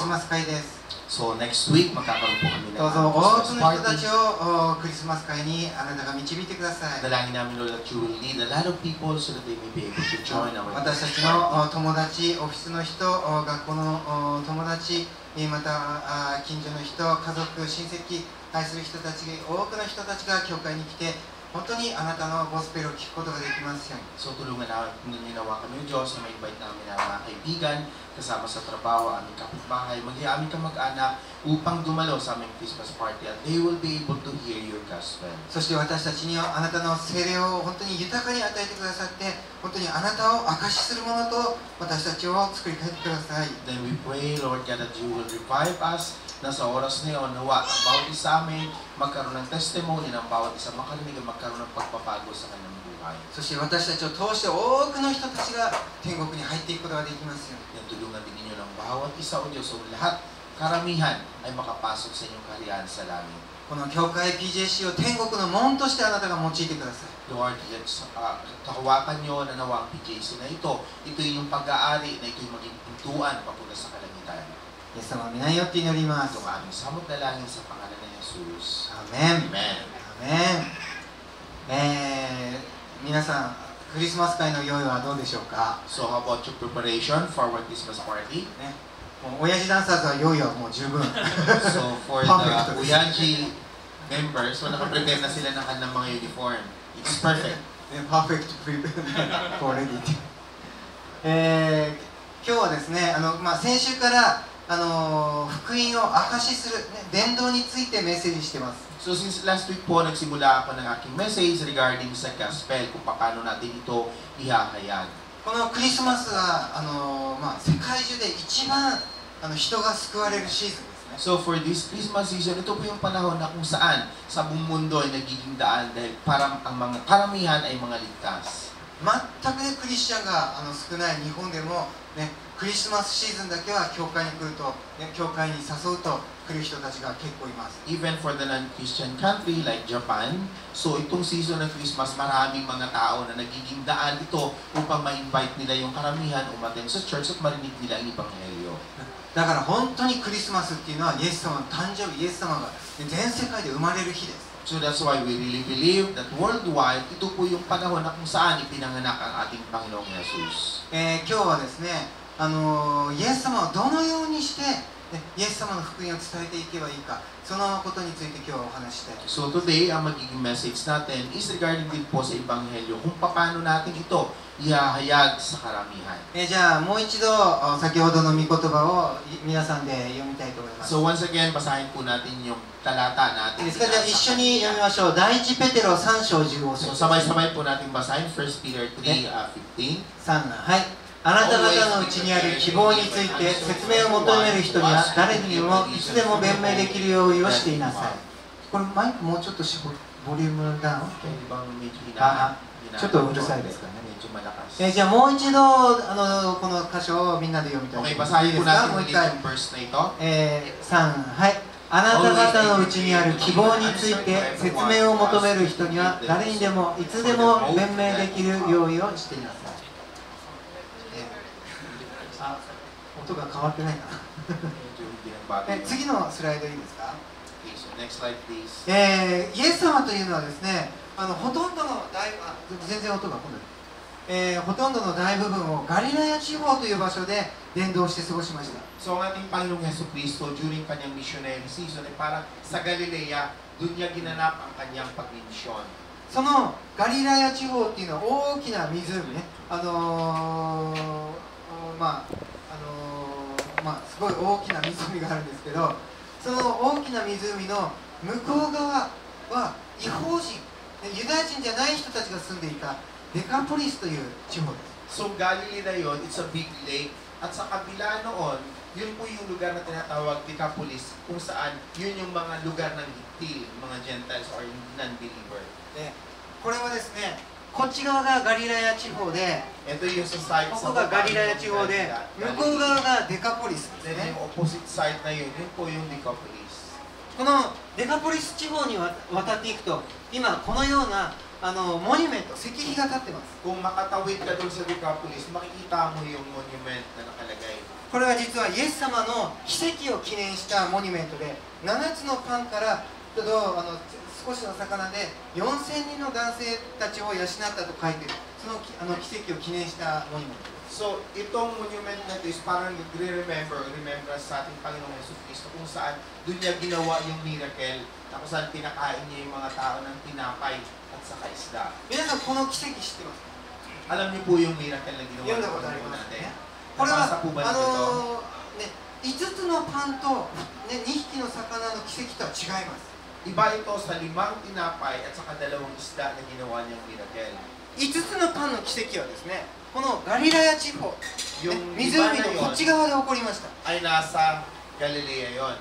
スマス会です。 So next week, magkakaroon po kami ng どうぞ多くの Christmas 人た party. ちをクリスマス会にあなたが導いてください。 Dalangin namin, Lord, that you will lead a lot of people so that they may be able to join our 私た Christmas ち party. の友達、オフィスの人、学校の友達、また近所の人、家族、親戚、愛する人たち、多くの人たちが教会に来て、本当にあなたのゴスペルを聞くことができますように。 So tulungan namin nawa kami, Diyos, na ma-invite namin ang mga kaibigan, kasama sa trabaho, aming kapitbahay, aming kamag-anak, upang dumalo sa aming Christmas party at they will be able to hear your gospel. そして私たちにはあなたの聖霊を本当に豊かに与えてくださって、本当にあなたを証しするものと私たちを作り変えてください。 Then we pray, Lord God, that you will revive us na sa oras na yun, nawa, ang bawat isa amin, magkaroon ng testimony ng bawat isa, makarinig at magkaroon ng pagpapago sa kanyang buhay. そして私たちを通して多くの人たちが天国に入っていくことができますように。 Yan, tulungan din ninyo ng bawat isa o Diyos, o lahat, karamihan ay makapasok sa inyong kaharian sa langit. この教会 PJC を天国の門としてあなたが用いてください。 Lord, kahawakan nyo na nawa ang PJC na ito. Ito yung pag-aari na ito yung maging pintuan papunta sa kalangitan. イエス様の皆によって祈ります。 Ito ang aming samot dalangin sa pangalan ni Jesus. アーメン。 Amen. アーメン。皆さん、クリスマス会の用意はどうでしょうか。 So how about your preparation for our Christmas party? ね、もう親父ダンサーズは用意はもう十分。 So for the Uyanji members, so nakaprepare na sila ng kanilang mga uniform. It's perfect. パーフェクトプリペアフォーレディティ。今日はですね、先週から福音を証しする、伝道についてメッセージしてます。 So since last week po, nagsimula ako ng aking message regarding sa gospel, kung paano natin ito ihahayag. このクリスマスは世界中で一番人が救われるシーズンですね。 So for this Christmas season, ito po yung panahon na kung saan sa buong mundo ay nagiging daan dahil parang ang mga karamihan ay mga ligtas. 全くね、クリスチャンが少ない日本でも、ね、クリスマスシーズンだけは教会に来ると、ね、教会に誘うと来る人たちが結構います。 Even for the non-Christian country like Japan, so itong season ng Christmas, maraming mga tao na nagiging daan ito upang ma-invite nila yung karamihan umattend sa church at marinig nila ang Ebanghelyo. だから本当にクリスマスっていうのはイエス様の誕生日、イエス様が全世界で生まれる日です。 So that's why we really believe that worldwide, ito po yung panahon na kung saan ipinanganak ang ating Panginoong Jesus. 今日はですね、イエス様をどのようにして、イエス様の福音を伝えていけばいいか、そのことについて今日はお話したい。 So today, ang magiging message natin is regarding din po sa Ebanghelyo, kung paano natin ito ihahayag sa karamihan. じゃあもう一度先ほどの御言葉を皆さんで読みたいと思います。 So once again, basahin po natin yung talata na いい ating ですか？じゃあ一緒に読みましょう。第一ペテロ3章15 So 節。 sabay-sabay po natin basahin 1 Peter 3:15. 3はい。あなた方のうちにある希望について説明を求める人には誰にもいつでも弁明できる用意をしていなさい。これマイクもうちょっとボリュームダウン。 ちょっとうるさいですかね。 Medyo malakas. じゃあもう一度この箇所をみんなで読みたいと思 Okay, います。 basahin いいで po すか？ natin もう ulit 一回。 yung verse na ito. 3はい。あなた方のうちにある希望について説明を求める人には誰にでもいつでも弁明できる用意をしていなさい。音が変わってないかな。次のスライドいいですか？ Okay, so next slide please. イエス様というのはですね、ほとんどの全然音が来ない。ほとんどの大部分をガリラヤ地方という場所で伝道して過ごしました。 So ang ating Panginoong Jesucristo during kanyang missionary season ay parang sa Galilea, doon niya ginanap ang kanyang pagmimisyon. そのガリラヤ地方っていうのは大きな湖ね、すごい大きな湖があるんですけど、その大きな湖の向こう側は異邦人、ユダヤ人じゃない人たちが住んでいたデカポリスという地方です。 So Galilee na yun, it's a big lake. At sa kabila noon, yun po yung lugar na tinatawag Decapolis, kung saan yun yung mga lugar ng hitil, mga Gentiles or non-believer. これはですね、こっち側がガリラヤ地方で、 Ito yung sa side ここがガリラヤ地方で、向こう側がデカポリスです Then ね。 yung opposite side na yun, yun po yung Decapolis. このデカポリス地方に渡っていくと、今このようなモニュメント、石碑が立ってます。 Kung makatawid ka doon sa Decapolis, makikita mo yung monument na nakalagay. これは実はイエス様の奇跡を記念したモニュメントで、7つのパンから少しの魚で4000人の男性たちを養ったと書いている、その奇跡を記念したモニュメントです。So, itong monument na ito is parang remembrance sa ating Panginoong Jesucristo kung saan doon niya ginawa yung miracle na kung saan pinakain niya yung mga tao ng tinapay at saka isda. 皆さんこの奇跡知ってますか？ Alam niyo po yung miracle na ginawa 読んだ ng ことあり Panginoon ますね。 natin? これは Nabasa po ba niyo ito? 5つのパンと、2匹の魚の奇跡とは違います。 Iba ito sa 5 tinapay at saka 2 isda na ginawa niyang miracle. 5つのパンの奇跡はですね、このガリラヤ地方、Yung 湖 iba na のこっ yun ち側で起こりました。 ay nasa Galilea yon.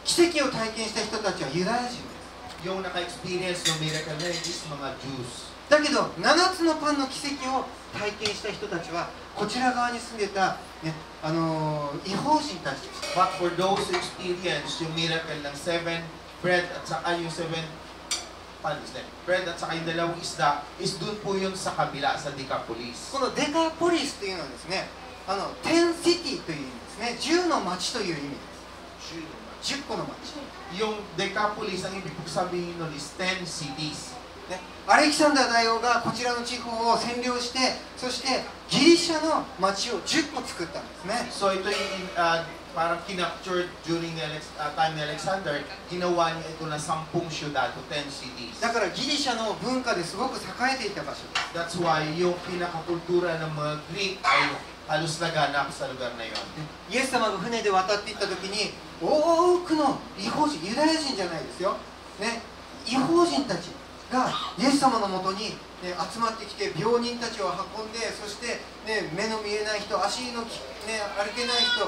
奇跡を体験した人たちはユダヤ人です。 Yung naka-experience ng miracle na yun is mga Jews. だけど7つのパンの奇跡を体験した人たちはこちら側に住んでた、異邦人たちでした。 But for those who experience yung miracle ng 7 bread at saka yung 7 bread at saka yung 2 isda is dun po yun sa kabila, sa Decapolis. このデカポリスというのはですね、10シティという意味ですね。10の町という意味です。10個の町。 Yung Decapolis, ang ibig sabihin nun is 10 cities. アレキサンダー大王がこちらの地方を占領して、そしてギリシャの町を10個作ったんですね。 So ito yung parang kinaptured during the time ni Alexander, ginawa niya ito na 10 syudad to 10 cities. だからギリシャの文化ですごく栄えていた場所です。 That's why yung pinakakultura ng mga Greek ay halos laganap sa lugar na yon. イエス様が船で渡っていった時に多くの異邦人、ユダヤ人じゃないですよ、異邦人たちがイエス様のもとに、集まってきて病人たちを運んで、そして、目の見えない人、足の、歩けない人、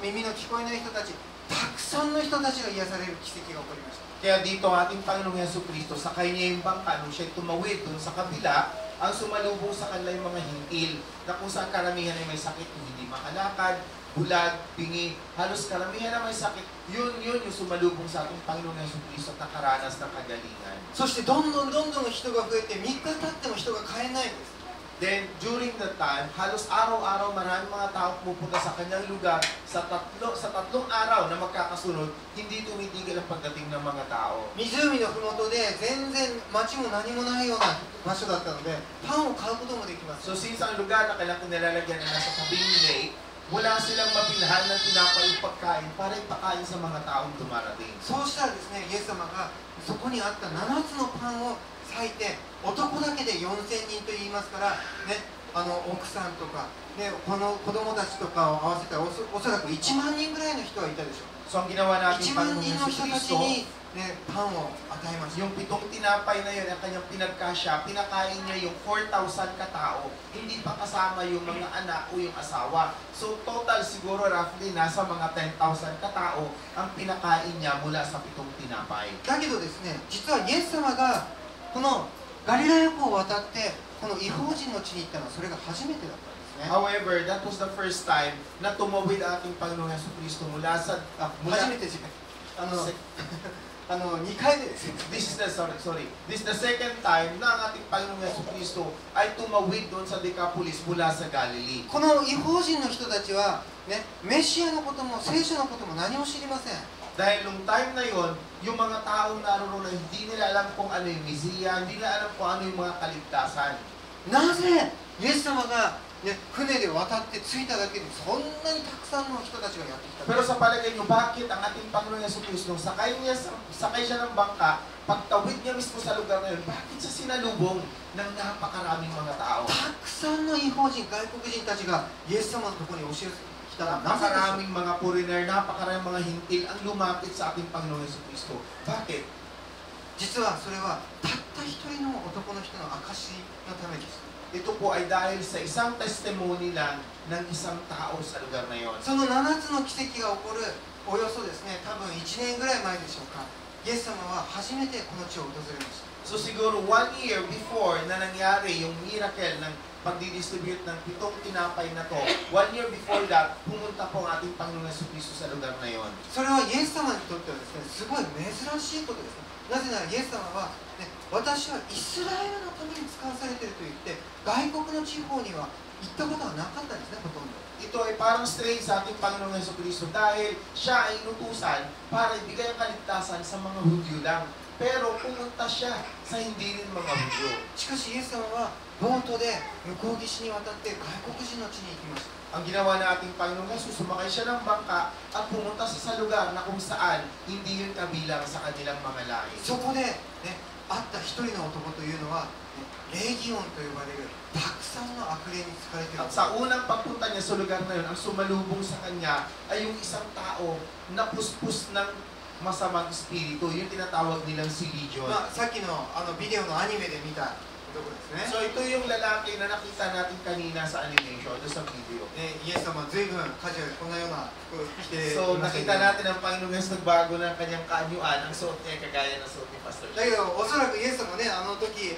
耳の聞こえない人たち、たくさんの人たちが癒される奇跡が起こりました。 Kaya dito ating Panginoong Jesucristo, sakay niya yung bangka nung siya tumawid dun sa kabila, ang sumalubong sa kanila yung mga hintil, na kung saan karamihan ay may sakit, hindi makalakad, bulag, pingi, halos karamihan na may sakit, yun yung sumalubong sa ating Panginoong Jesucristo at nakaranas ng kagalingan. そしてどんどん人が増えて3日経っても人が帰れないんです。 Then, during that time, halos araw-araw maraming mga tao pupunta sa kanyang lugar sa tatlong araw na magkakasunod, hindi tumitigil ang pagdating ng mga tao. 湖のふもとで全然町も何もないような場所だったので、パンを買うこともできます。 So, since ang lugar na kailangan nilalagyan na nasa tabing lake, wala silang mapilhan ng tinapay yung pagkain para ipakain sa mga taong dumarating. そうしたらですね、イエス様がそこにあった7つのパンを裂いて、男だけで4000人と言いますから、奥さんとか、この子供たちとかを合わせたらおそらく1万人ぐらいの人はいたでしょう。 So, ang ginawa natin 1 Panginoong 万人の人たち Jesucristo, に、パンを与えました。 yung 7 tinapay na yun, ang kanyang pinagkasya, pinakain niya yung 4,000 katao, hindi pa kasama yung mga anak o yung asawa. So total siguro roughly nasa mga 10,000 katao ang pinakain niya mula sa 7 tinapay. だけどですね、実はイエス様がこのガリラヤ湖を渡ってこの異邦人の地に行ったのはそれが初めてだったんですね。 However, that was the first time na tumawid ang ating Panginoong Jesucristo mula sa 初めて2回目です。 This is the second time na ang ating Panginoong Jesucristo ay tumawid doon sa Decapolis mula sa Galilee. この異邦人の人たちは、メシアのことも聖書のことも何も知りません。 Dahil nung time na yon, yung mga taong naroon na hindi nila alam kung ano yung Mesiya, hindi nila alam kung ano yung mga kaligtasan. なぜイエス様が、船で渡って着いただけでそんなにたくさんの人たちがやってきたのか。 Pero sa palagay nyo, bakit ang ating Panginoong Jesucristo, sakay siya ng bangka, pagtawid niya mismo sa lugar na yun, bakit siya sinalubong ng napakaraming mga tao? たくさんの異邦人、外国人たちがイエス様のところに押し寄せてきたら、なぜでしょう。 Napakaraming mga foreigner, napakaraming mga hintil ang lumapit sa ating Panginoong Jesucristo. Bakit? 実はそれはたった一人の男の人の証のためです。 Ito po ay dahil sa isang testimony lang ng isang tao sa lugar na yon. その7つの奇跡が起こるおよそですね、多分1年ぐらい前でしょうか、イエス様は初めてこの地を訪れました。 So siguro 1 year before na nangyari yung miracle ng pagdidistribute ng 7 tinapay na to, 1 year before that, pumunta po ang ating Panginoong Jesucristo sa lugar na yon. それはイエス様にとってはですね、すごい珍しいことですね。なぜならイエス様は、私はイスラエルのために使わされていると言って外国の地方には行ったことはなかったんですね、ほとんど。 Ito ay parang strange sa ating Panginoong Jesucristo dahil siya ay inutusan para ibigay ang kaligtasan sa mga Hudyo lang. Pero pumunta siya sa hindi rin mga Hudyo. しかしイエス様はボートで向こう岸に渡って外国人の地に行きました。 Ang ginawa na ating Panginoong Jesus, sumakay siya ng bangka at pumunta sa lugar na kung saan hindi yun kabilang sa kanilang mga lahi. そこで、ね、会った一人の男というのは、ね、レギオンと呼ばれるたくさんの悪霊に疲れている。 At sa unang pagpunta niya sa lugar na yun, ang sumalubong sa kanya ay yung isang tao na puspos ng masamang espiritu, yung tinatawag nilang si Legion. まあ、さっきのビデオのアニメで見た男ですね。 So ito yung lalaki na nakita natin kanina sa animation, doon sa video. イエス様は随分カジュアルこんなような服を着てい So ましたけ nakita ど、 natin ang Panginoong Jesus nagbago ng kanyang kaanyuan, ang suot niya kagaya ng suot ni Pastor だけどおそらくイエス様ね、あの当時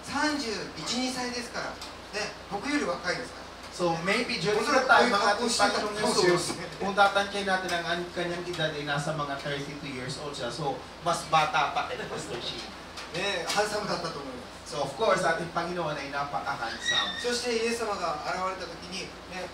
31、2歳ですから、ね、僕より若いですから。 So maybe during the time ng ating Panginoong Jesus, kung tatantyahin natin ang kanyang edad ay nasa mga 32 years old siya. So mas bata pa kay Pastor Shi. ね、ハンサムだったと思います。 So of course, ating Panginoon ay napaka-handsome. そしてイエス様が現れた時に、ね、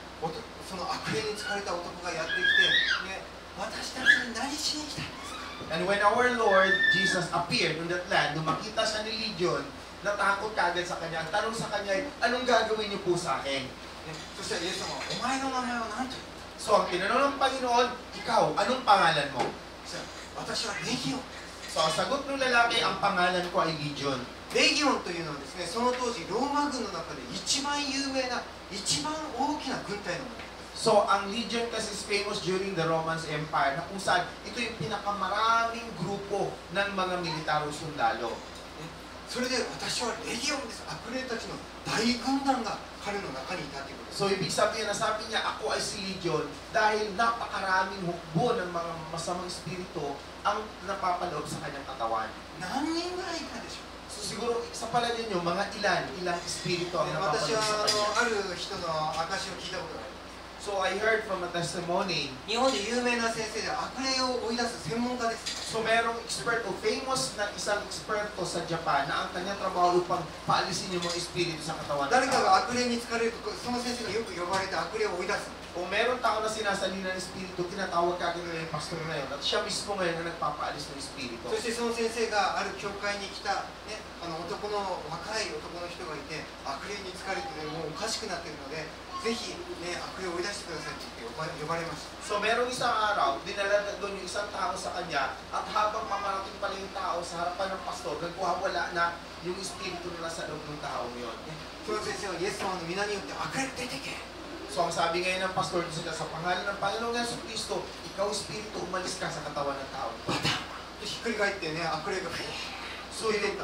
その悪霊に疲れた男がやってきて、ね、私たちに何しに来たんですか。 And when our Lord Jesus appeared on that land, nung makita siya ni Legion, natakot kagad sa kanya. Ang tanong sa kanya ay, anong gagawin niyo po sa akin? ね、そしたらイエス様は、お前の名前は何と言う。 So ang tinanong ng Panginoon, ikaw, anong pangalan mo? そしたら私はレギオン。 So ang sagot ng lalaki, ang pangalan ko ay Legion. レギオンというのはですね、その当時ローマ軍の中で一番有名な、一番大きな軍隊のもの。 So ang Legion kasi is famous during the Roman Empire na kung saan ito yung pinakamaraming grupo ng mga militar o sundalo. それで私はレギオンです。悪霊たちの大軍団が彼の中にいたということです。 So ibig sabihin na sabi niya, ako ay si Legion dahil napakaraming hukbo ng mga masamang espiritu ang napapaloob sa kanyang katawan. 何人ぐらいいたでしょう。 So siguro sa palagay niyo, mga ilang espiritu ang 私 napapaloob は sa kanya. ある人の証を聞いたことがあります。 So I heard from a testimony. 日本で有名な先生で悪霊を追い出す専門家です。 So merong expert o famous na isang eksperto sa Japan na ang kanyang trabaho upang paalisin yung mga espiritu sa katawan. 誰かが悪霊に疲れると、その先生がよく呼ばれて悪霊を追い出す。 Kung meron tao na sinasalina ng espiritu, tinatawag kagad nila yung pastor na yun. At siya mismo ngayon na nagpapaalis ng espiritu. そしてその先生がある教会に来た、ね、若い男の人がいて、悪霊に疲れて、ね、もうおかしくなっているので、ぜひ、ね、悪霊を追い出してくださいって言って呼ばれました。 So merong isang araw, dinala doon yung isang tao sa kanya at habang mamarating pala yung tao sa harapan ng pastor, nagkuhawala na yung espiritu na nasa loob ng tao yun. その先生はイエス様の皆によって悪霊出てけ。 So ang sabi ngayon ng pastor sila sa pangalan ng Panginoong Jesucristo, ikaw espiritu, umalis ka sa katawan ng tao. ひっくり返ってね、悪霊が So yung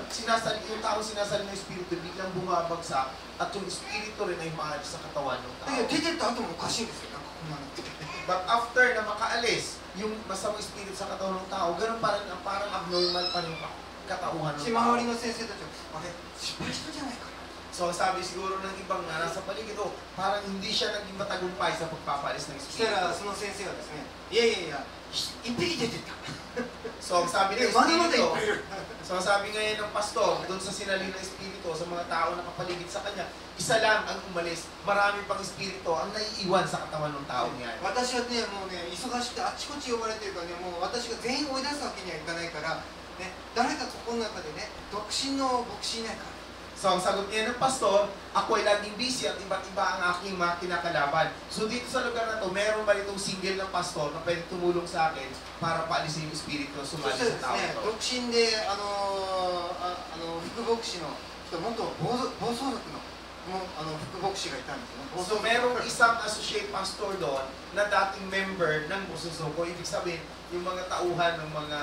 tao sinasali ng espiritu, biglang bumabagsak at yung espiritu rin ay maalis sa katawan ng tao. 出てった後もおかしいんですよ。なんかこんなのって。 But after na makaalis, yung masamang espiritu sa katawan ng tao, ganun parang abnormal pa rin yung katauhan ng 周 tao. りの先生たちは、あれ、失敗したじゃないか。 So sabi siguro ng ibang na nasa paligid, parang hindi siya naging matagumpay sa pagpapaalis ng そした espiritu. らその先生はですね、いやいやいや、一匹出てった。 So ang sabi ng まだまだいっ espiritu, ぱいいる。 so ang sabi ngayon ng pastor, doon sa sinali ng espiritu, sa mga tao na kapaligid sa kanya, isa lang ang umalis, marami pang espiritu ang naiiwan sa katawan ng tao niya. 私はね、もうね、忙しくてあっちこっち呼ばれてるからね、もう私が全員追い出すわけにはいかないから、ね、誰かここの中でね、独身の牧師いないか。 So ang sagot niya ng pastor, ako ay laging busy at iba't iba ang aking mga kinakalaban. So dito sa lugar na to, meron ba itong single na pastor na pwede tumulong sa akin para paalisin yung espiritu そ sumali してで sa す tao ね、 to? 独身で副牧師の人、元暴走族の副牧師がいたんですよね。 So merong isang associate pastor doon na dating member ng Bososoko. Ibig sabihin, yung mga tauhan ng mga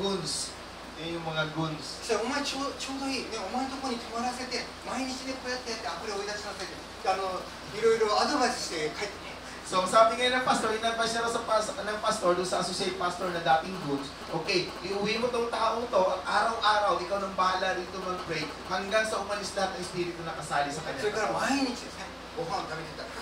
goons. Yung mga goons. そしたらお前ちょうどいい、ね、お前のとこに泊まらせて毎日ねこうやってやって悪霊を追い出しなさいっていろいろアドバイスして帰ってね。 So sabi ngayon ng pastor, in-advise siya ng pastor doon sa associate pastor na dating goons, okay, iuwi mo tong taong to at araw-araw ikaw nang bahala rito mag-pray hanggang sa umalis lahat ng espiritu na kasali sa それ kanya. から毎日ですね、ご飯食べてたら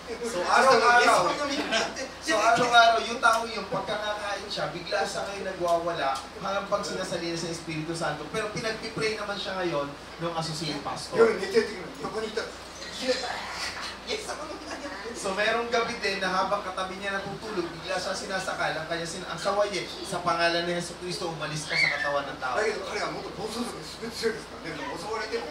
So araw-araw, イエス様の御名によって so araw-araw yung tao yung pagkakakain siya, bigla siya ngayon nagwawala hanggang pag sinasalina sa Espiritu Santo. Pero pinagpipray naman siya ngayon ng associate pastor. 夜寝てる時に横にいたらイエス様の皆にあって So merong gabi din na habang katabi niya natutulog, bigla siya sinasakal ang kanya asawa niya, sa pangalan ni Yesu Cristo, umalis ka sa katawan ng tao. だけど彼はもっと暴走族ですごい強いですからね襲われても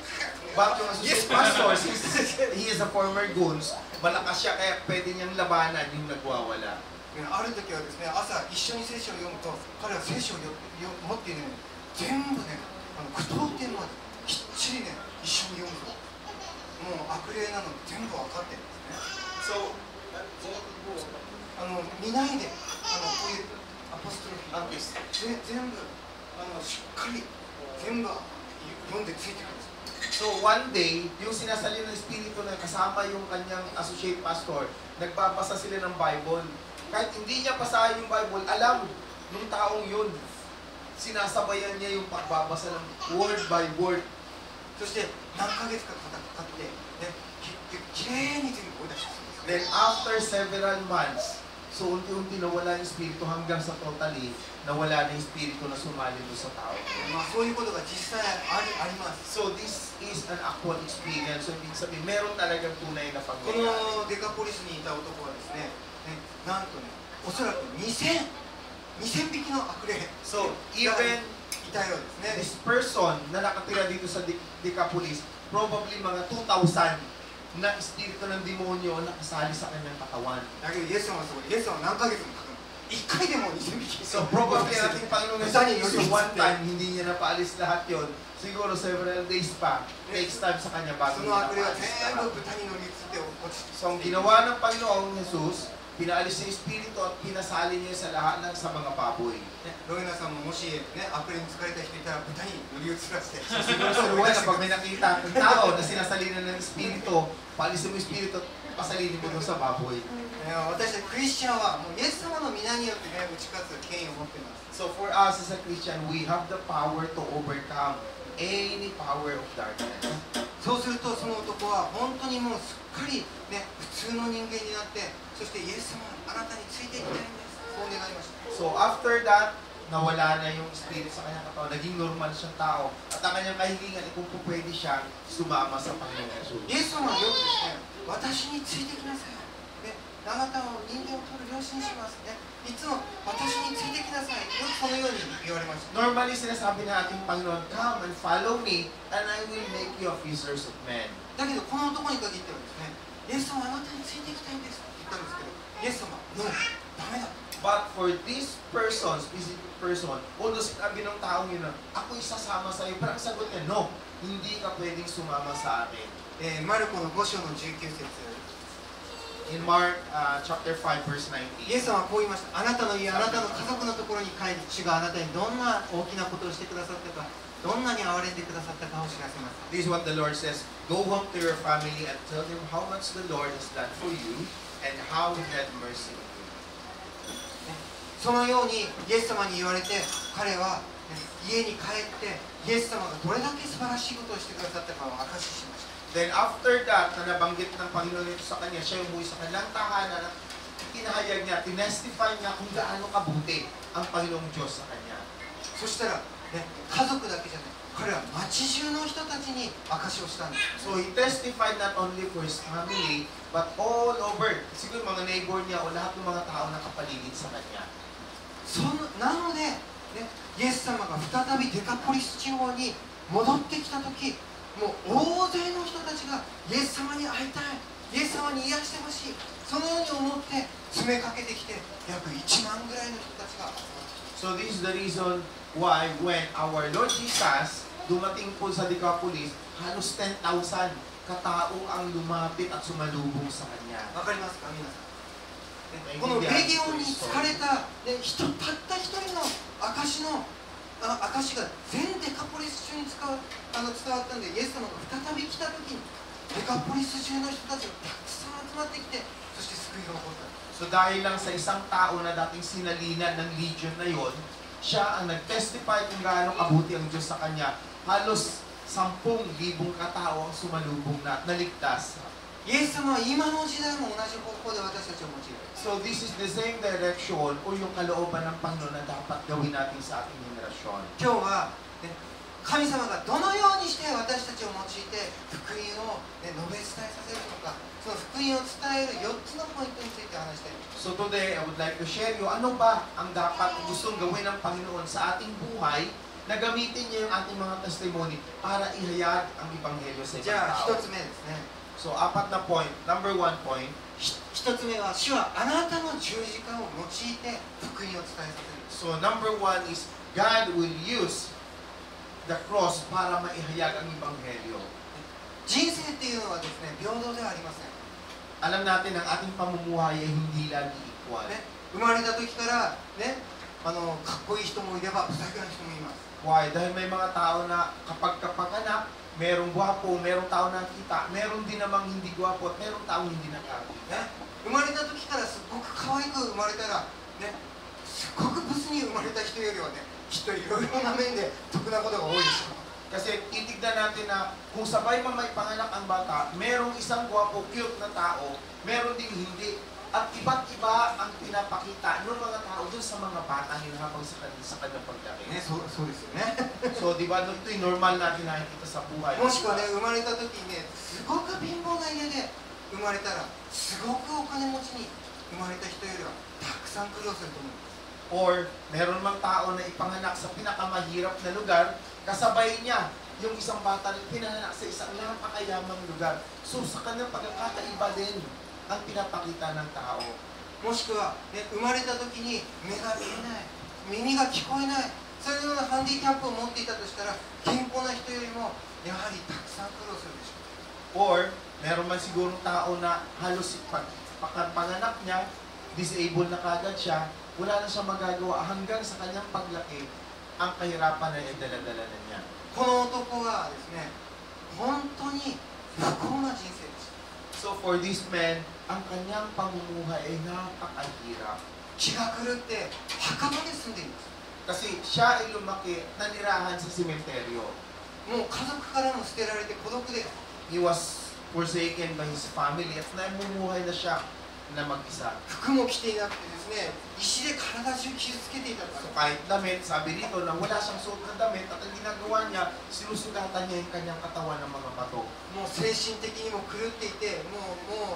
But yung associate pastor, since he is a former goons, malakas siya kaya pwede niyang labanan yung nagwawala. ある時はですね朝一緒に聖書を読むと彼は聖書を持ってね全部ね句読点まできっちりね一緒に読むともう悪霊なの全部分かってるんですね So, 見ないでこういうアポストロフィー全部しっかり全部読んでついてくるんです so one day, yung sinasalina ng Espiritu na kasama yung kanyang associate pastor, nagbabasa sila ng Bible. Kahit hindi niya basahin yung Bible, alam nung taong yun. Sinasabayan niya yung pagbabasa ng word by word. そして何ヶ月かかかって、ね、きれいに全部追い出して Then after several months, so unti-unti nawala yung Espiritu hanggang sa totally nawala na yung Espiritu na sumali doon sa tao. まあそういうことが実際あります So this is an actual experience. So ibig sabihin, meron talagang tunay na こ pangyayari. のデカポリスにいた男はですね、なんとね、おそらく2000匹の悪霊 So が even いたようですね this person na nakatira dito sa Decapolis, probably mga 2,000 na espiritu ng demonyo na kasali sa kanyang katawan. だけどイエス様はそうイエス様は何ヶ月もかかる1回でも2000匹 So probably ating Panginoon Yesu one time, hindi niya napaalis lahat yon. Siguro several days pa, takes time sa kanya そ bago の niya 悪霊は napaalis 全 lahat. 部豚に乗りついて落ち So ang ginawa ng Panginoong Jesus, pinaalis yung espiritu at pinasali niya sa lahat ng sa mga baboy. ロイナさんももし、ね、悪霊に疲れた人いたら豚に乗り移らせて Siguro sa Ruwan na pag may nakita ang tao na sinasalina ng espiritu, paalisin mo yung espiritu at pasalinin mo doon sa baboy. 私たちクリスチャンはもうイエス様の皆によってね打ち勝つ権威を持っています So for us as a Christian, we have the power to overcome any power of darkness. そうするとその男は本当にもうすっかり、ね、普通の人間になってそしてイエス様あなたについていきたいんですそう願いました So after that, nawala na yung spirit sa kanyang katawan, naging normal siyang tao, at ang kanyang kahilingan ay kung pwede siyang sumama sa Panginoong Jesus. イエス様はよくですね私についてきなさい、ね、あなたを人間を取る養子にします、ね、いつも私についてきなさいよくそのように言われました Normally, sinasabi na ating Panginoon, come and follow me, and I will make you a fishers of men. だけどこの男に限ってはですねイエス様あなたについていきたいんですって言ったんですけどイエス様ノーダメだ But for this person, specific person, although sinabi ng taong yun na, ako'y sasama sa iyo, pero ang sagot niya, no, hindi ka pwedeng sumama sa akin. マルコの5章の19節 In Mark chapter 5, verse イエ 19. ス様はこう言いましたあなたの家あなたの家族のところに帰り主があなたにどんな大きなことをしてくださったかどんなに憐れんでくださったかを知らせます This is what the Lord says, go home to your family and tell them how much the Lord has done for you and how He had mercy on you. そのようにイエス様に言われて彼は、家に帰ってイエス様がどれだけ素晴らしいことをしてくださったかを証ししました Then after that, na nabanggit ng Panginoon ito sa kanya, siya umuwi sa kanilang tahanan at pinahayag niya, tinestify niya kung gaano kabuti ang Panginoong Diyos sa kanya. そしたら、家族だけじゃない彼は町中の人たちに証しをしたんです So he testified not only for his family, but all over. Siguro mga neighbor niya o lahat ng mga tao na kapaligid sa kanya. なので、イエス様が再びデカポリス地方に戻ってきた時もう大勢の人たちがイエス様に会いたいイエス様に癒してほしいそのように思って詰めかけてきて約1万ぐらいの人たちが So this is the reason why when our Lord Jesus dumating po sa Decapolis, halos 10,000 katao ang lumapit at sumalubong sa kanya. わかりますか皆さんこのレギオンに疲れた、たった一人の証が全デカポリス中に伝わったんでイエス様が再び来た時にデカポリス中の人たちがたくさん集まってきてそして救いが起こった So dahil lang sa isang tao na dating sinalinan ng legion na yon, siya ang nag-testify kung gaano kabuti ang Diyos sa kanya. Halos 10,000 katao ang sumalubong na naligtas. イエス様は今の時代も同じ方法で私たちを用いる So this is the same direction o yung kalooban ng Panginoon na dapat gawin natin sa ating henerasyon. 今日は、ね、神様がどのようにして私たちを用いて福音を、ね、述べ伝えさせるのか、その福音を伝える4つのポイントについて話したいと思います。 So today, I would like to share you ano ba ang dapat gustong gawin ng Panginoon sa ating buhay na gamitin niya yung ating mga testimony para ihayag ang Ebanghelyo sa じ ibang ゃあ tao. 1つ目ですね。 So apat na point. Number 1 point. 1つ目は、主はあなたの十字架を用いて福音を伝えさせる。 So number 1 is God will use the cross para maihayag ang Ebanghelyo. 人生っていうのはですね、平等ではありません。 Alam natin ang ating pamumuhay ay hindi lagi equal. ね、生まれた時からね、かっこいい人もいれば不細工な人もいます。 Why? Dahil may mga tao na kapag kapanganak, merong gwapo, merong tao na kita, meron din namang hindi gwapo at merong tao hindi nakakita. ね、生まれた時からすっごく可愛く生まれたら、ね、すっごくブスに生まれた人よりはね、きっといろいろな面で得なことが多いでしょう。 Kasi titignan natin na kung sabay man may panganak ang bata, merong isang gwapo, cute na tao, meron ding hindi. At iba't iba ang pinapakita ng mga tao dun sa mga bata habang sa kanyang paglaki. ね、そうですよね。 So, di ba, ito yung normal natin nakikita sa buhay. もしくはね、生まれた時にね、すごく貧乏な家で生まれたら、すごくお金持ちに生まれた人よりはたくさん苦労すると思う。 Or, meron mang tao na ipanganak sa pinakamahirap na lugar, kasabay niya yung isang bata na pinanganak sa isang napakayamang lugar. So, sa kanyang pagkakaiba din ang pinapakita ng tao. もしくは、ね、生まれた時に目が見えない、耳が聞こえない、そういうようなハンディキャップを持っていたとしたら、健康な人よりもやはりたくさん苦労するでしょう。 Or, meron man siguro tao na halos pagpanganak niya, disabled na kagad siya, wala na siyang magagawa hanggang sa kanyang paglaki, ang kahirapan na dala-dala na niya. この男はですね、本当に不幸な人生でした。 So for this man, ang kanyang pamumuhay ay napakahirap. 気が狂って墓場に住んでいます。 Kasi siya ay lumaki, nanirahan sa sementeryo. もう家族からも捨てられて孤独で、 He was forsaken by his family at namumuhay na siya na mag-isa. 服も着ていなくてですね、石で体中傷つけていたと So か、 kahit damit, sabi rito na wala siyang suot na damit at ang ginagawa niya, sinusugatan niya yung kanyang katawan ng mga bato. もう精神的にも狂っていて、も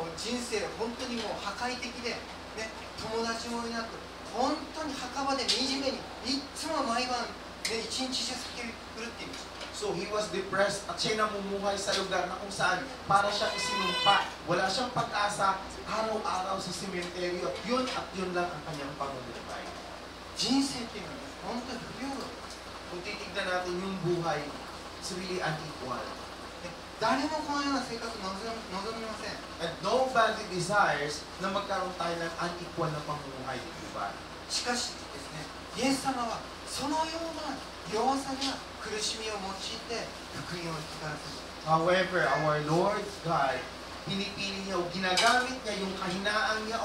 う人生本当にもう破壊的で、ね、友達もいなく、本当に墓場で惨めにいつも毎晩、ね、一日中叫び狂っていました。 So he was depressed at siya namumuhay sa lugar na kung saan para siyang isinumpa. Wala siyang pag-asa, araw-araw sa sementeryo. Yun at yun lang ang kanyang pamumuhay. 人生っていうのはね、本当に不平等。 Kung titignan natin yung buhay, it's really unequal. 誰もこのような生活を望みません。 And nobody desires na magkaroon tayo ng unequal na pamumuhay, di ba? しかしですね、イエス様はそのような弱さや苦しみを用いて福音を伝える。 However, our Lord God, pinipili niya o ginagamit niya yung kahinaan niya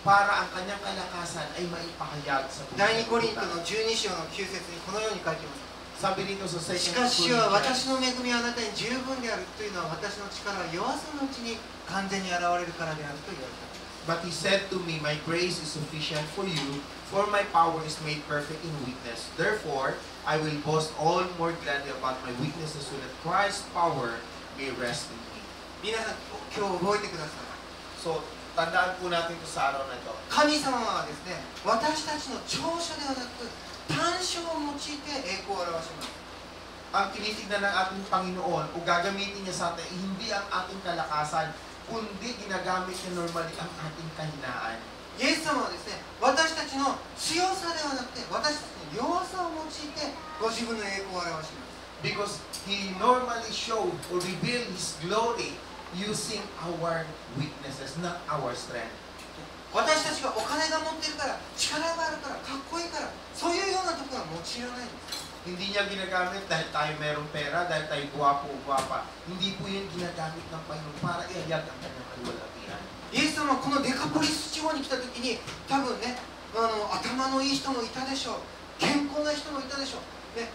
para ang kanyang kalakasan ay maipahayag sa 第2コリント buhay. の12章の9節にこのように書いています。 Sabi rito sa し 2 かし主は Corinthians, 私の恵みはあなたに十分であるというのは私の力は弱さのうちに完全に現れるからであると言われた。 But he said to me, My grace is sufficient for you, for my power is made perfect in weakness. Therefore, I will boast all more gladly about my weaknesses so that Christ's power may rest in me. 皆さん、今日覚えてください。 So, tandaan po natin ito sa araw na ito. 神様はですね、私たちの長所ではなく短所を用いて栄光を表します。 Ang tinitignan ng ating Panginoon o gagamitin niya sa atin, hindi ang ating kalakasan, kundi ginagamit niya normally ang ating kahinaan. イエス様はですね、私たちの強さではなくて、私たちの弱さを用いてご自分の栄光を表します。 Because He normally showed or revealed His glory using our weaknesses, not our strength. 私たちがお金が持ってるから、力があるから、かっこいいから、そういうようなところは用いらないんです。 Hindi niya ginagamit dahil tayo mayroong pera, dahil tayo guwapo o guwapa. Hindi po yun ginagamit ng Panginoon para ihayag ang kanyang kaluwalhatian. イエス様はこのデカポリス地方に来た時に、多分ね、頭のいい人もいたでしょう。健康な人もいたでしょう。ね、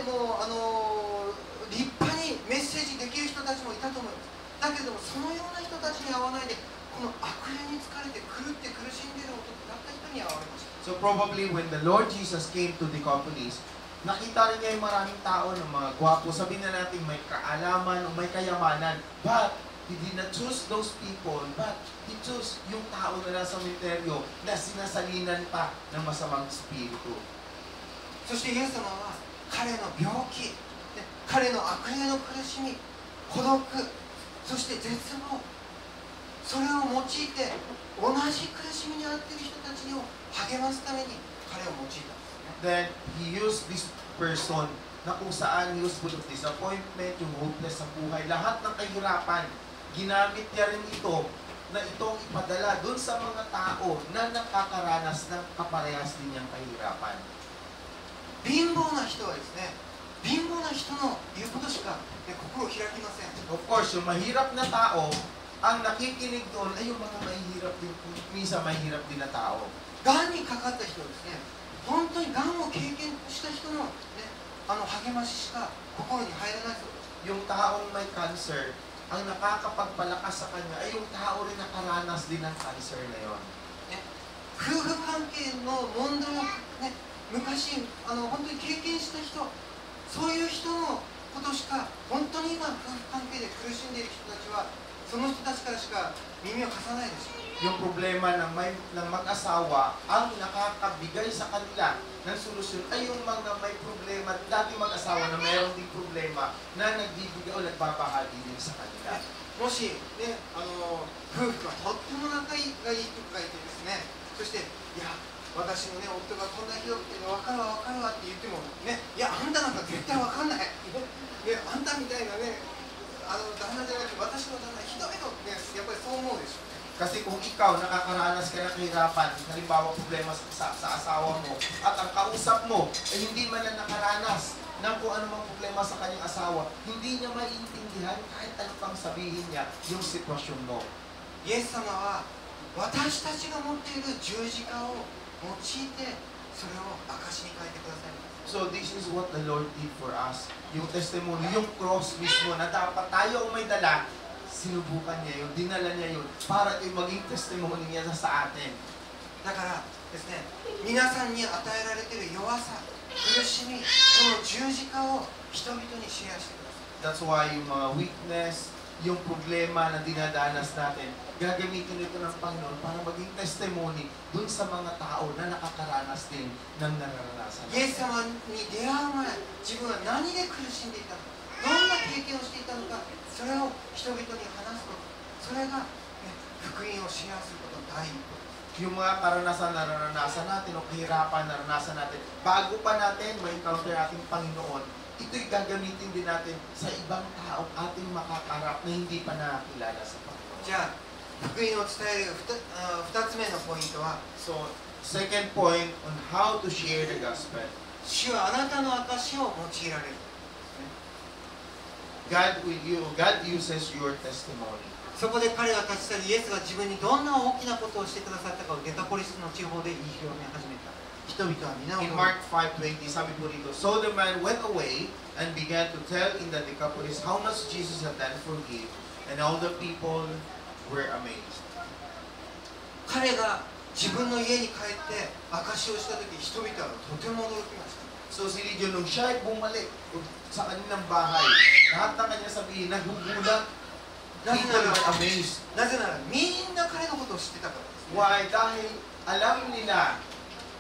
もう立派にメッセージできる人たちもいたと思います。だけれども、そのような人たちに会わないで、この悪霊に疲れて狂っ So probably when the Lord Jesus came to Decapolis, nakita rin niya yung maraming tao ng mga gwapo. Sabihin na natin may kaalaman o may kayamanan. But He did not choose those people, but He chose yung tao na nasa misteryo na sinasalinan pa ng masamang espiritu. そしてイエス様は彼の病気、彼の悪霊の苦しみ、孤独、そして絶望、それを用いて同じ苦しみに遭っている人たちを励ますために彼を用いたんですね。Then He used this person na kung saan he was full of disappointment, yung hopeless sa buhay, lahat ng kahirapan, ginamit niya rin ito na itong ipadala dun sa mga tao na nakakaranas ng kaparehas din niyang kahirapan. 貧乏な人はですね、貧乏な人の言うことしか心を開きません。 Of course, yung mahirap na tao, ang nakikinig doon ay yung mga mahirap din, minsan mahirap din na tao. がんにかかった人はですね、本当にがんを経験した人の、ね、励まししか心に入らないそうです。 Yung taong may cancer, ang nakakapagpalakas sa kanya ay yung tao rin nakaranas din ng cancer na yon. 夫婦関係の問題を、ね、昔本当に経験した人、そういう人のことしか、本当に今夫婦関係で苦しんでいる人たちはその人たちからしか耳を貸さないでしょう。 Yung problema ng mag-asawa, ang nakakabigay sa kanila ng solusyon ay yung mga may problema, dati mag-asawa na mayroon ding problema na nagbibigay o nagbabahagi din sa kanila. もし、ね、夫婦がとっても仲がいいとかいてですね、そしていや私の、ね、夫がこんなひどくて分かるわ分かるわって言っても、ね、いやあんたなんか絶対分かんない、ね、あんたみたいなね旦那じゃなくて私の旦那ひどいのって、ね、やっぱりそう思うでしょうね。 Kasi kung ikaw nakakaranas ka ng kahirapan, halimbawa problema sa asawa mo, at ang kausap mo ay hindi man na nakaranas ng kung ano mang problema sa kanyang asawa, hindi niya maiintindihan kahit ano pang sabihin niya yung sitwasyon mo. イエス様は私たちが持っている十字架を用いてそれを証に変えてくださいます。 So this is what the Lord did for us. Yung testimony, yung cross mismo na dapat tayo may dala, sinubukan niya yun, dinala niya yun, para yung maging testimony niya sa atin. だからですね、皆さんに与えられている弱さ、苦しみ、その十字架を人々にシェアしてください。 That's why yung mga weakness, yung problema na dinadanas natin, gagamitin ito ng Panginoon para maging testimony dun sa mga tao na nakakaranas din ng nararanasan. イエス様に出会う前、自分は何で苦しんでいたのか、どんな経験をしていたのか、それを人々に話すこと、それが、ね、福音をシェアすることの第一歩。 Yung mga karanasan na naranasan natin o kahirapan na naranasan natin, bago pa natin ma-encounter ating Panginoon, ito'y gagamitin din natin sa ibang tao ating makakarap na hindi pa nakakilala sa Panginoon. じゃあ、福音を伝える2つ目のポイントは、 So, second point on how to share the gospel. 主はあなたの証を用いられる。 God uses your testimony. そこで彼は立ち去り、イエスが自分にどんな大きなことをしてくださったかをデカポリスの地方で言い広め始めた。人々は皆を In Mark 5:20, sabi po dito, So the man went away and began to tell in the Decapolis how much Jesus had done for him, and all the people were amazed. 彼が自分の家に帰って証しをした時、人々はとても驚きました。 So si Legion, nung siya ay bumalik sa kanilang bahay, lahat ng kanya sabihin, nagugulat, people were amazed. なぜならみんな彼のことを知ってたからです、ね。 Why? Dahil alam nila,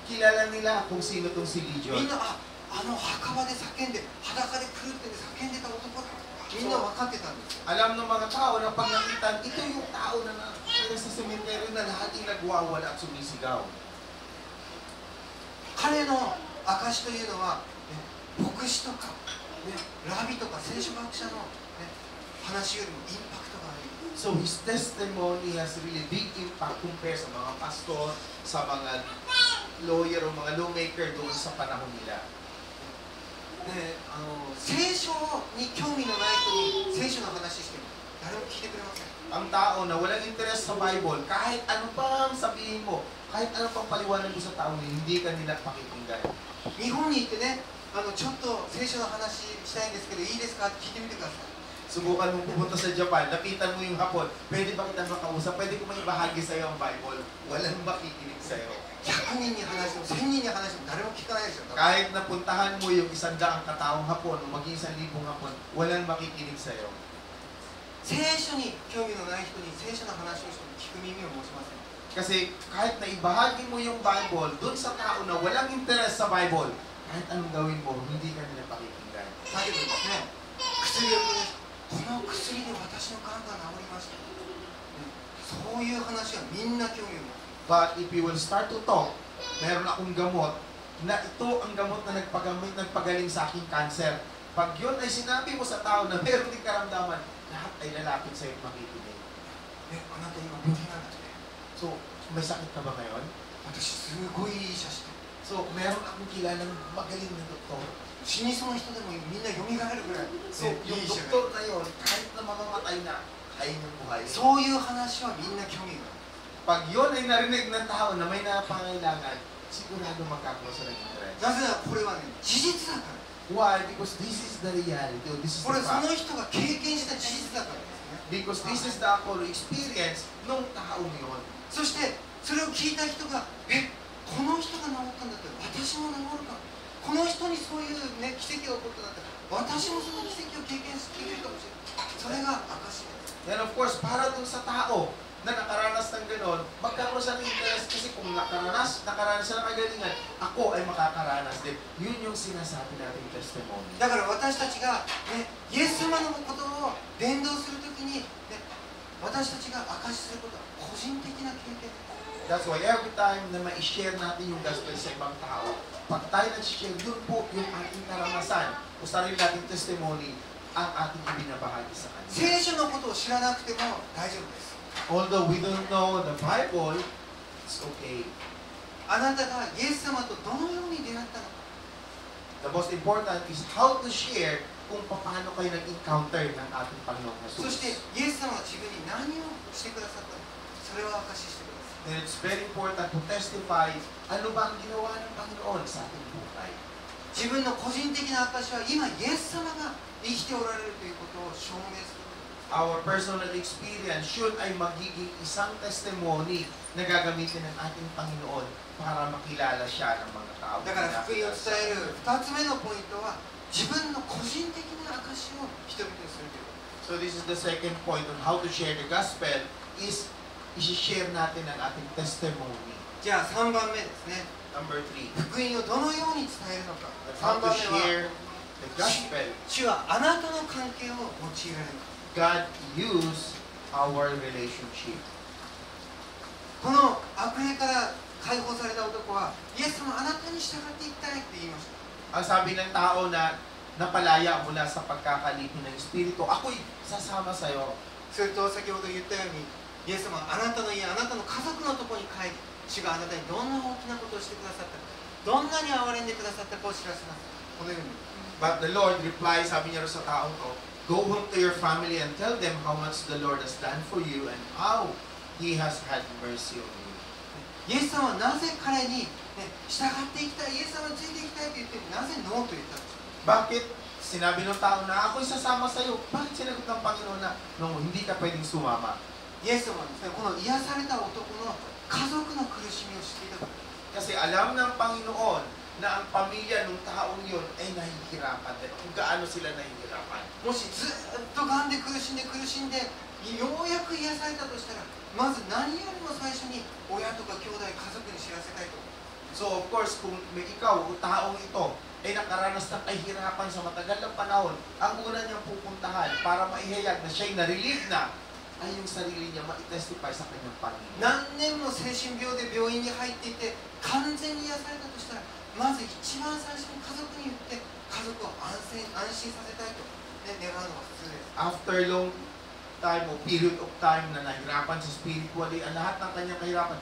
kilala nila kung sino tong si み Legion. んな墓場で叫んで、裸で狂って叫んでた男だ。みんな分かってたんですよ。 Alam ng mga tao na pag nakita, ito yung tao na nasa sementeryo na laging nagwawala at sumisigaw. 彼の証というのは、ね、牧師とか、ね、ラビとか聖書学者の、ね、話よりもインパクトがある。 So his testimony has really big impact compared sa mga pastor, sa mga lawyer o mga lawmaker doon sa panahon nila. ね、聖書に興味のない人に聖書の話しても誰も聞いてくれません。 Ang tao na walang interest sa Bible, kahit ano pang sabihin mo, kahit ano pang paliwanag mo sa tao, hindi ka nila pakikinggan. 日本に行ってね、ちょっと聖書の話したいんですけどいいですかって聞いてみてください。Subukan mong pumunta sa Japan, lapitan mo yung Hapon, pwede ba kita makausap? Pwede ko may bahagi sa'yo ang Bible? Walang makikinig sa'yo. 100人に話しても1000人に話しても誰も聞かないですよ。 Kahit napuntahan mo yung 100 kataong Hapon o maging 1,000 Hapon, walang makikinig sa'yo. 聖書に興味のない人に聖書の話をしても聞く耳を持ちません。 Kasi kahit na ibahagi mo yung Bible dun sa tao na walang interes sa Bible, kahit anong gawin mo, hindi ka nila pakikinggan. だけどですね、薬をこの薬で私の癌が治りました。そういう話はみんな興味を持つ。 But if you will start to talk, meron akong gamot na ito ang gamot na nagpagaling sa aking cancer. Pag yun ay sinabi mo sa tao na meron din karamdaman, lahat ay lalapit sa iyo at makikinig. あなた今病気なんだって。 So, may sakit ka ba ngayon? 私すごいいい医者してる。 So, meron akong kilalang magaling na doktor. 死にそうな人でもみんな蘇るぐらい。 So, yung doktor na yun, kahit na mamamatay na, kaya niyang buhay. そういう話はみんな興味がある。 Pag yun ay narinig ng tao na may napangailangan, sigurado magkakaroon sila ng interest. なぜならこれはね、事実だから。 Why? Because this is the reality. Or this is これ the そ fact. の人が経験した事実だからですね。 Because this is the actual experience ng taong yun. そしてそれを聞いた人がこの人が治ったんだったら私も治るか、この人にそういう、ね、奇跡が起こったんだったら私もその奇跡を経験しているかもしれない。それが証です。 And of course, para dun sa tao na nakaranas ng gano'n, magkakaroon siya ng interest kasi kung nakaranas siya ng kagalingan, ako ay makakaranas din. Yun yung sinasabi nating testimony. だから私たちが、ね、イエス様のことを伝道するときに、ね、私たちが証しすることは個人的な経験です。 That's why every time na ma-share natin yung gospel sa ibang tao, pag tayo nag-share, dun po yung ating karanasan o sarili nating testimony ang ating ibinabahagi sa kanya. 聖書のことを知らなくても大丈夫です。 Although we don't know the Bible, it's okay. あなたがイエス様とどのように出会ったのか。 The most important is how to share kung paano kayo nag-encounter ng ating Panginoong そして Jesus. イエス様が自分に何をしてくださったのか、それを証ししてください。 And it's very important to testify ano ba ang ginawa ng Panginoon sa ating buhay. 自分の個人的な証は今イエス様が生きておられるということを証明する。 Our personal experience should ay magiging isang testimony na gagamitin ng ating Panginoon para makilala siya ng mga tao. だから福音を伝える2つ目のポイントは自分の個人的な証を人々にするということ。 So this is the second point on how to share the gospel is i-share natin ang ating testimony. じゃあ3番目ですね。 Number 3, 福音をどのように伝えるのか。 how 3 to 番目は share the gospel. 主はあなたの関係を用いられる。 God use our relationship. この悪霊から解放された男はイエス様あなたに従っていきたいって言いました。 Ang sabi ng tao na napalaya mula sa pagkakalipin ng Espiritu, ako'y sasama sa'yo. それと先ほど言ったようにイエス様はあなたの家、あなたの家族のところに帰り、主があなたにどんな大きなことをしてくださったか、どんなに憐れんでくださったかを知らせます。このように But the Lord replied, sabi niya rin sa taong to, go home to your family and tell them how much the Lord has done for you and how He has had mercy on you. イエス様はなぜ彼に、従っていきたい、イエス様についていきたいと言ってもなぜノーと言ったんですか。 Bakit sinabi ng tao na ako'y sasama sa'yo? Bakit sinagot ng Panginoon na no, hindi ka pwedeng sumama? イエス様はですね、この癒された男の家族の苦しみを知っていたから。 Kasi alam ng Panginoon na ang pamilya ng taong yun ay nahihirapan din. Kung gaano sila nahihirapan. もしずっと癌で苦しんでようやく癒されたとしたら、まず何よりも最初に親とか兄弟、家族に知らせたいと思う。 So of course, kung may ikaw o taong ito ay nakaranas ng kahirapan sa matagal ng panahon, ang una niyang pupuntahan para maihayag na siya'y na-relieve na ay yung sarili niya ma-testify sa kanyang Panginoon. 何年も精神病で病院に入っていて完全に癒されたとしたら、まず一番最初に家族に言って家族を安心させたいと、願うのが普通です。 After long time o period of time na nahirapan sa spiritually, ang lahat ng kanyang kahirapan,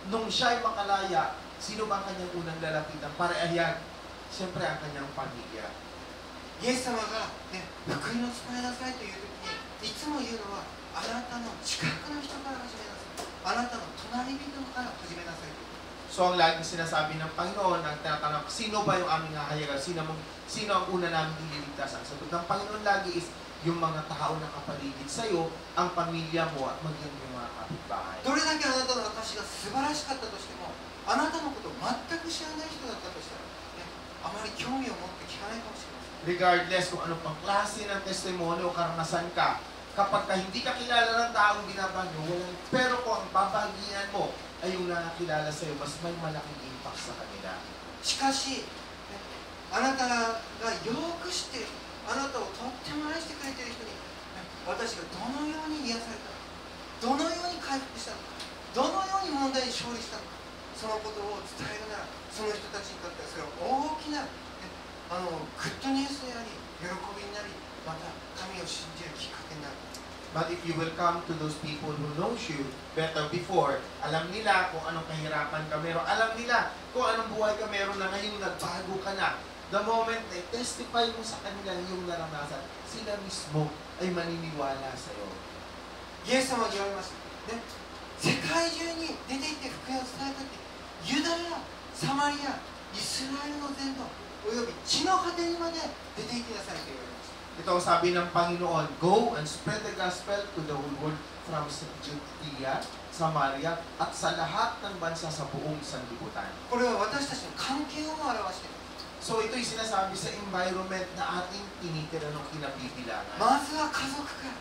nung siya'y makalaya, sino ba ang kanyang unang lalapitan para ihayag? Siyempre ang kanyang pamilya. イエス様が、福音を伝えなさいという時にいつも言うのは、あなたの近くの人から始めなさい、あなたの隣人から始めなさいと。 So ang laging sinasabi ng Panginoon, ang tinatanong, sino ba yung aming hahayagan? Sino ang una namin ililigtas? Ang sagot ng Panginoon lagi is, yung mga tao na kapaligid sa'yo, ang pamilya mo at maging yung mga kapitbahay. どれだけあなたの証が素晴らしかったとしても、あなたのことを全く知らない人だったとしたら、ね、あまり興味を持って聞かないかもしれません。 Regardless kung anong pang klase ng testimonyo o karanasan ka, kapag ka hindi ka kilala ng taong binabahagi mo, pero kung ang babagian mo ay yung nakakilala sa'yo, mas may malaking impact sa kanila. しかし、ね、あなたがよく知っている、あなたをとっても愛してくれている人に、ね、私がどのように癒されたのか、どのように回復したのか、どのように問題に勝利したのか、そのことを伝えるなら、その人たちにとってはそれは大きな、ね、グッドニュースであり、喜びになり、また神を信じるきっかけになる。 But if you will come to those people who knows you better before, alam nila kung anong kahirapan ka meron, alam nila kung anong buhay ka meron na ngayon nagbago ka na. The moment na testify mo sa kanila yung naranasan, sila mismo ay maniniwala sa'yo. イエス様が言われました、ね、世界中に出て行って福音を伝えたって、ユダヤ、サマリア、イスラエルの全土、および地の果てにまで出て行きなさいと言われました。 Ito ang sabi ng Panginoon, go and spread the gospel to the whole world from Judea, Samaria, at sa lahat ng bansa sa buong sanlibutan. これは私たちの関係をも表しています。 So ito'y sinasabi sa environment na ating tinitira ng kinabibilangan. まずは家族から、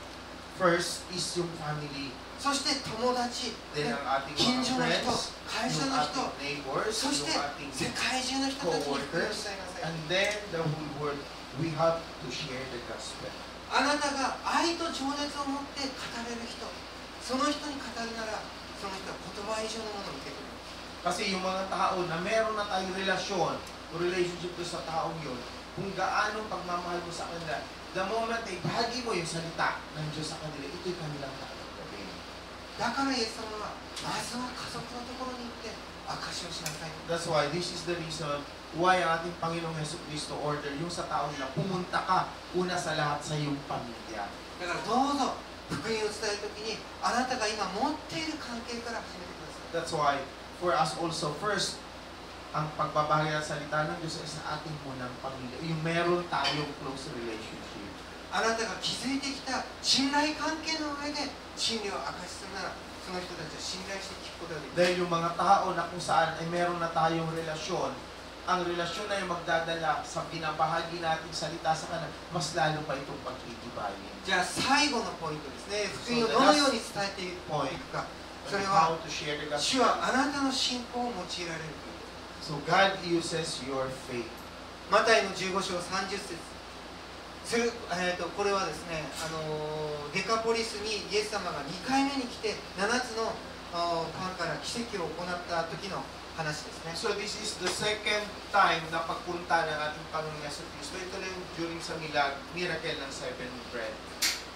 First is yung family, そして友達、 then ね、 ang ating 近 mga 所の人、 friends, 会社 yung の人、 ating neighbors, そして yung ating 世界中の人たちに福音を伝えなさい。 and then the whole world, we have to share the gospel. あなたが愛と情熱を持って語れる人、その人に語るなら、その人は言葉以上のものを受け取る。 Kasi yung mga tao na meron na tayong relasyon o relationship to sa taong yun, kung gaano pagmamahal mo sa kanila, the moment ay bahagi mo yung salita ng Diyos sa kanila, ito'y kanilang tatanggapin. だからイエス様はまずは家族のところに行って証しをしなさい。 That's why this is the reason why ang ating Panginoong Hesus Kristo order yung sa tao nila, pumunta ka una sa lahat sa iyong pamilya. だからどうぞ福音を伝えるときにあなたが今持っている関係から始めてください。 That's why for us also, first, ang pagbabahagi ng salita ng Diyos ay sa ating munang pamilya. Yung meron tayong close relationship. あなたが築いてきた信頼関係の上で真理を明かしするなら、その人たちは信頼して聞くことができる。 Dahil yung mga tao na kung saan ay meron na tayong relasyon, ang relasyon na yung magdadala sa binabahagi nating salita sa kanila, mas lalo pa itong pagtitibayin. じゃあ最後のポイントですね。福音をどのように伝えていくか。それ How は to share the 主 gospel. はあなたの信仰を用いられるということ。 So God uses your faith. マタイの15章30節これはですね、デカポリスにイエス様が2回目に来て7つのパンから奇跡を行った時の話ですね。 So this is the second time na pagpunta ng ating Panginoong Yesu Cristo. Ito rin during sa miracle ng 7 bread.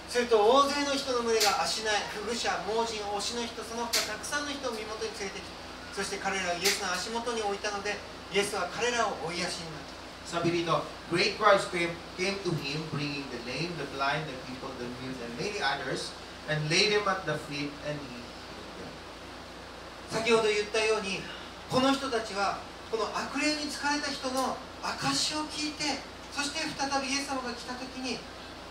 すると大勢の人の群れが足ない不具者、盲人、推しの人、その他たくさんの人を身元に連れてきて、そして彼らをイエスの足元に置いたので、イエスは彼らを追いやしになった。 Sabi dito, great crowds came to him, bringing the lame, the blind, the people, the mute, and many others, and laid him at the feet, and he healed them. 先ほど言ったように、この人たちはこの悪霊に疲れた人の証を聞いて、そして再びイエス様が来た時に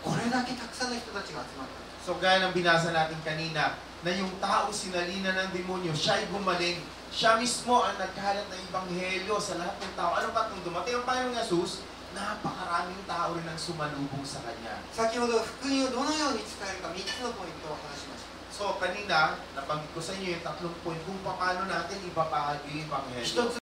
これだけたくさんの人たちが集まった。 So gaya ng binasa natin kanina, na yung tao sinalina ng demonyo, siya ay gumaling. Siya mismo ang nagkalat ng ebanghelyo sa lahat ng tao. Ano ba itong dumating ang Panginoong Yesus? Napakaraming tao rin ang sumalubong sa Kanya. 先ほど福音をどのように伝えるか3つのポイントを話しました。 So kanina, nabanggit ko sa inyo yung 3 point kung paano natin ibabahagi yung ebanghelyo. 1つ